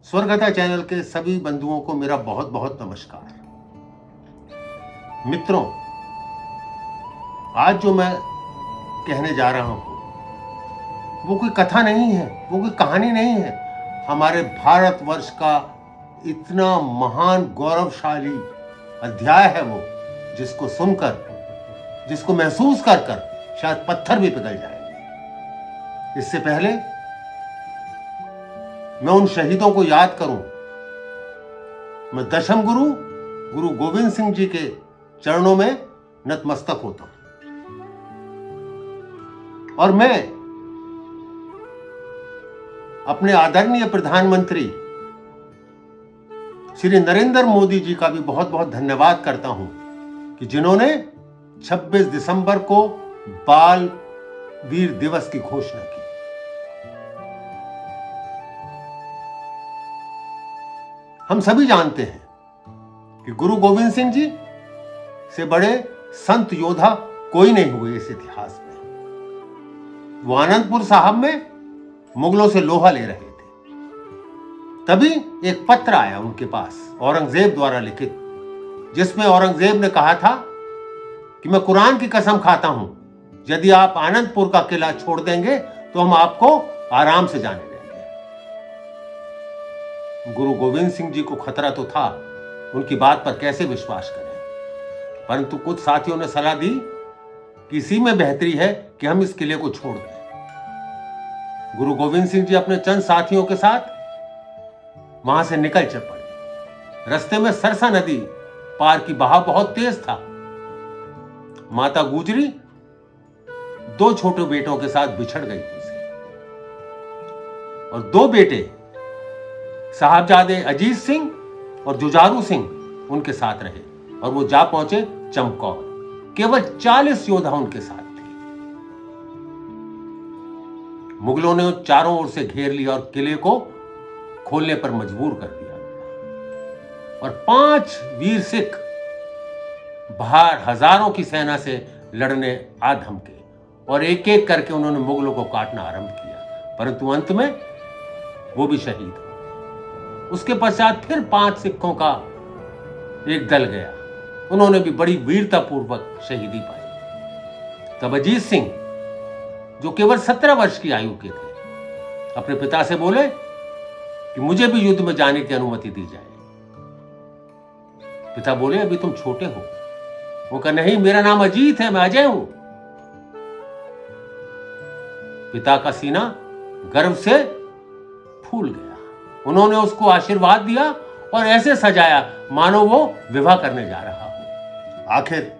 स्वर्गथा channel के सभी बंधुओं को मेरा बहुत बहुत नमस्कार। मित्रों, आज जो मैं कहने जा रहा हूं वो कोई कथा नहीं है, वो कोई कहानी नहीं है। हमारे भारतवर्ष का इतना महान गौरवशाली अध्याय है वो, जिसको सुनकर, जिसको महसूस कर कर शायद पत्थर भी पिघल जाएंगे। इससे पहले मैं उन शहीदों को याद करूं, मैं दशम गुरु गोविंद सिंह जी के चरणों में नतमस्तक होता हूं। और मैं अपने आदरणीय प्रधानमंत्री श्री नरेंद्र मोदी जी का भी बहुत बहुत धन्यवाद करता हूं कि जिन्होंने 26 दिसंबर को बाल वीर दिवस की घोषणा की। हम सभी जानते हैं कि गुरु गोविंद सिंह जी से बड़े संत योद्धा कोई नहीं हुए इस इतिहास में। वो आनंदपुर साहब में मुगलों से लोहा ले रहे थे, तभी एक पत्र आया उनके पास औरंगजेब द्वारा लिखित, जिसमें औरंगजेब ने कहा था कि मैं कुरान की कसम खाता हूं, यदि आप आनंदपुर का किला छोड़ देंगे तो हम आपको आराम से जाने देंगे। गुरु गोविंद सिंह जी को खतरा तो था, उनकी बात पर कैसे विश्वास करें, परंतु कुछ साथियों ने सलाह दी कि इसी में बेहतरी है कि हम इस किले को छोड़ दें। गुरु गोविंद सिंह जी अपने चंद साथियों के साथ वहां से निकल चल पड़े। रास्ते में सरसा नदी पार की बहाव बहुत तेज था। माता गुजरी 2 छोटे बेटों के साथ बिछड़ गई उनसे, और 2 बेटे साहबजादे अजीत सिंह और जुझारू सिंह उनके साथ रहे, और वो जा पहुंचे चमकौर। केवल 40 योद्धा उनके साथ थे। मुगलों ने चारों ओर से घेर लिया और किले को खोलने पर मजबूर कर दिया, और 5 वीर सिख बाहर हजारों की सेना से लड़ने आ धमके, और एक एक करके उन्होंने मुगलों को काटना आरंभ किया, परंतु अंत में वो भी शहीद हो। उसके पश्चात फिर 5 सिखों का एक दल गया, उन्होंने भी बड़ी वीरता पूर्वक शहीदी पाई। तब अजीत सिंह, जो केवल 17 वर्ष की आयु के थे, अपने पिता से बोले कि मुझे भी युद्ध में जाने की अनुमति दी जाए। पिता बोले, अभी तुम छोटे हो। वो कहा, नहीं, मेरा नाम अजीत है, मैं अजय हूं। पिता का सीना गर्व से फूल गया। उन्होंने उसको आशीर्वाद दिया और ऐसे सजाया मानो वो विवाह करने जा रहा हो। आखिर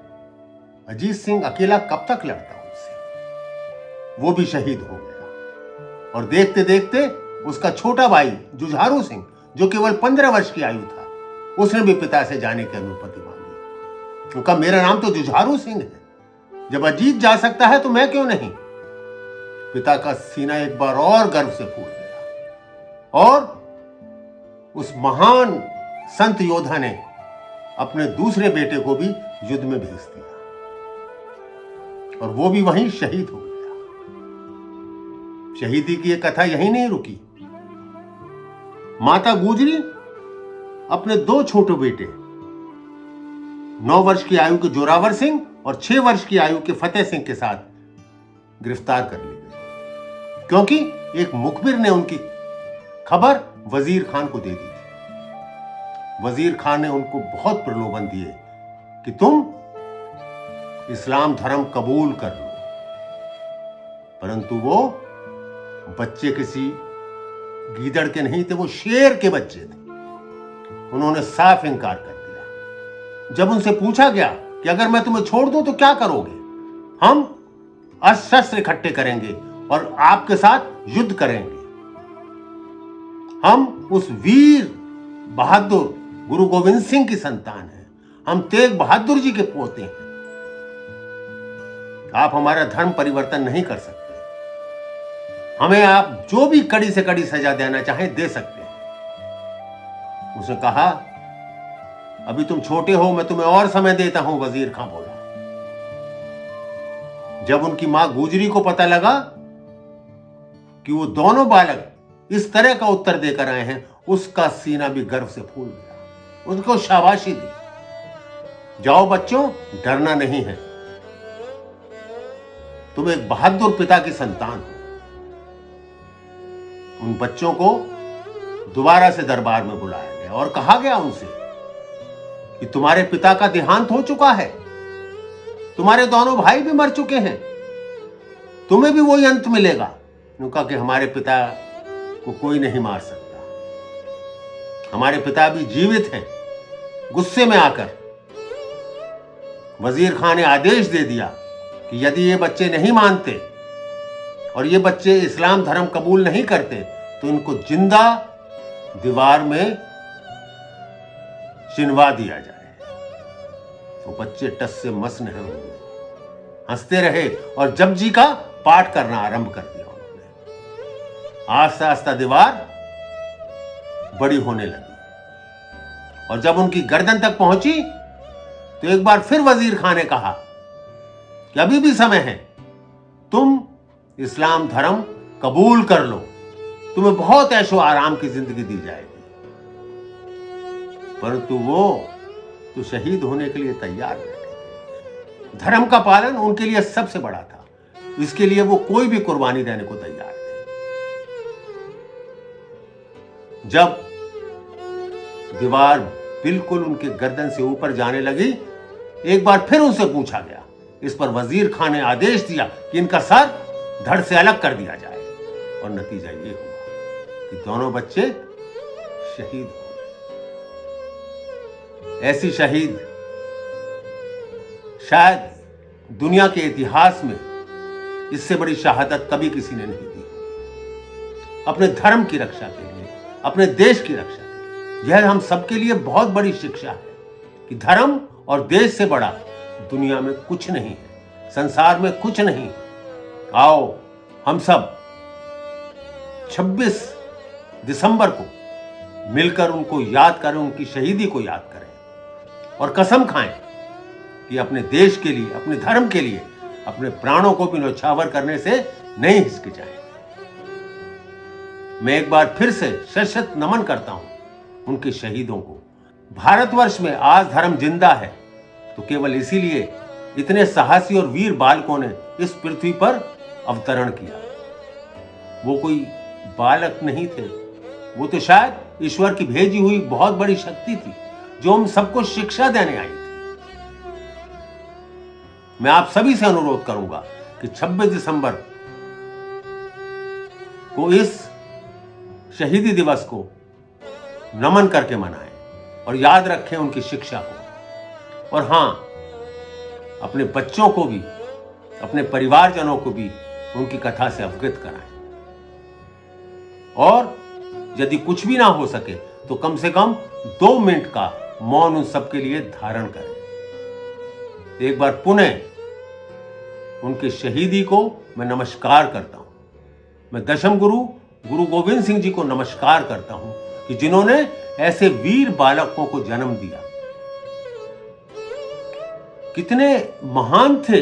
अजीत सिंह अकेला कब तक लड़ता उनसे, वो भी शहीद हो गया। और देखते देखते उसका छोटा भाई जुझारू सिंह, जो केवल 15 वर्ष की आयु था, उसने भी पिता से जाने की अनुमति मांगी। उनका मेरा नाम तो जुझारू सिंह है, जब अजीत जा सकता है तो मैं क्यों नहीं। पिता का सीना एक बार और गर्व से फूल गया, और उस महान संत योद्धा ने अपने दूसरे बेटे को भी युद्ध में भेज दिया, और वो भी वहीं शहीद हो गया। शहीदी की यह कथा यहीं नहीं रुकी। माता गुजरी अपने 2 छोटे बेटे 9 वर्ष की आयु के जोरावर सिंह और 6 वर्ष की आयु के फतेह सिंह के साथ गिरफ्तार कर ली गई, क्योंकि एक मुखबिर ने उनकी खबर वजीर खान को दे दी थी। वजीर खान ने उनको बहुत प्रलोभन दिए कि तुम इस्लाम धर्म कबूल कर लो, परंतु वो बच्चे किसी गीदड़ के नहीं थे, वो शेर के बच्चे थे। उन्होंने साफ इनकार कर दिया। जब उनसे पूछा गया कि अगर मैं तुम्हें छोड़ दूं तो क्या करोगे, हम अस्त्र इकट्ठे करेंगे और आपके साथ युद्ध करेंगे। हम उस वीर बहादुर गुरु गोविंद सिंह की संतान हैं, हम तेग बहादुर जी के पोते हैं। आप हमारा धर्म परिवर्तन नहीं कर सकते, हमें आप जो भी कड़ी से कड़ी सजा देना चाहें दे सकते हैं। उसने कहा, अभी तुम छोटे हो, मैं तुम्हें और समय देता हूं, वजीर खां बोला। जब उनकी मां गुजरी को पता लगा कि वो दोनों बालक इस तरह का उत्तर देकर आए हैं, उसका सीना भी गर्व से फूल गया। उसको शाबाशी दी। जाओ बच्चों, डरना नहीं है, तुम एक बहादुर पिता की संतान हो। उन बच्चों को दोबारा से दरबार में बुलाया गया और कहा गया उनसे कि तुम्हारे पिता का देहांत हो चुका है, तुम्हारे दोनों भाई भी मर चुके हैं, तुम्हें भी वही अंत मिलेगा। उन्होंने कहा कि हमारे पिता को कोई नहीं मार सकता, हमारे पिता भी जीवित हैं। गुस्से में आकर वजीर खान ने आदेश दे दिया कि यदि ये बच्चे नहीं मानते और ये बच्चे इस्लाम धर्म कबूल नहीं करते तो इनको जिंदा दीवार में चिनवा दिया जाए। तो बच्चे टस से मस नहीं हुए, हंसते रहे और जपजी का पाठ करना आरंभ कर दिया उन्होंने। आस्ता आस्ता दीवार बड़ी होने लगी और जब उनकी गर्दन तक पहुंची तो एक बार फिर वजीर खान ने कहा कि अभी भी समय है, तुम इस्लाम धर्म कबूल कर लो, तुम्हें बहुत ऐशो आराम की जिंदगी दी जाएगी। परंतु वो तो शहीद होने के लिए तैयार बैठे। धर्म का पालन उनके लिए सबसे बड़ा था, इसके लिए वो कोई भी कुर्बानी देने को तैयार थे। जब दीवार बिल्कुल उनके गर्दन से ऊपर जाने लगी, एक बार फिर उनसे पूछा गया। इस पर वजीर खान ने आदेश दिया कि इनका सर धड़ से अलग कर दिया जाए और नतीजा ये हुआ कि दोनों बच्चे शहीद हो गए। ऐसी शहीद शायद दुनिया के इतिहास में इससे बड़ी शहादत कभी किसी ने नहीं दी। अपने धर्म की रक्षा के लिए, अपने देश की रक्षा के लिए, यह हम सबके लिए बहुत बड़ी शिक्षा है कि धर्म और देश से बड़ा दुनिया में कुछ नहीं है, संसार में कुछ नहीं। आओ हम सब 26 दिसंबर को मिलकर उनको याद करें, उनकी शहीदी को याद करें और कसम खाएं कि अपने देश के लिए, अपने धर्म के लिए अपने प्राणों को भी न्यौछावर करने से नहीं हिचकिचाएं। मैं एक बार फिर से शत नमन करता हूं उनके शहीदों को। भारतवर्ष में आज धर्म जिंदा है तो केवल इसीलिए इतने साहसी और वीर बालकों ने इस पृथ्वी पर अवतरण किया। वो कोई बालक नहीं थे, वो तो शायद ईश्वर की भेजी हुई बहुत बड़ी शक्ति थी जो हम सबको शिक्षा देने आई थी। मैं आप सभी से अनुरोध करूंगा कि 26 दिसंबर को इस शहीदी दिवस को नमन करके मनाएं और याद रखें उनकी शिक्षा को। और हां, अपने बच्चों को भी, अपने परिवारजनों को भी उनकी कथा से अवगत कराएं। और यदि कुछ भी ना हो सके तो कम से कम 2 मिनट का मौन उन सबके लिए धारण करें। एक बार पुनः उनके शहीदी को मैं नमस्कार करता हूं। मैं दशम गुरु गोविंद सिंह जी को नमस्कार करता हूं कि जिन्होंने ऐसे वीर बालकों को जन्म दिया। कितने महान थे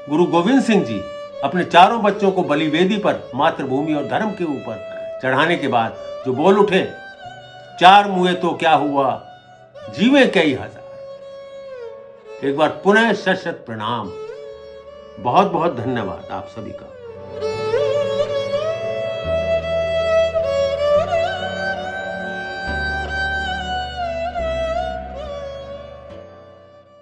गुरु गोविंद सिंह जी। अपने चारों बच्चों को बलिवेदी पर मातृभूमि और धर्म के ऊपर चढ़ाने के बाद जो बोल उठे, 4 मुए तो क्या हुआ, जीवे कई हजार। एक बार पुनः शत शत प्रणाम। बहुत बहुत धन्यवाद आप सभी का।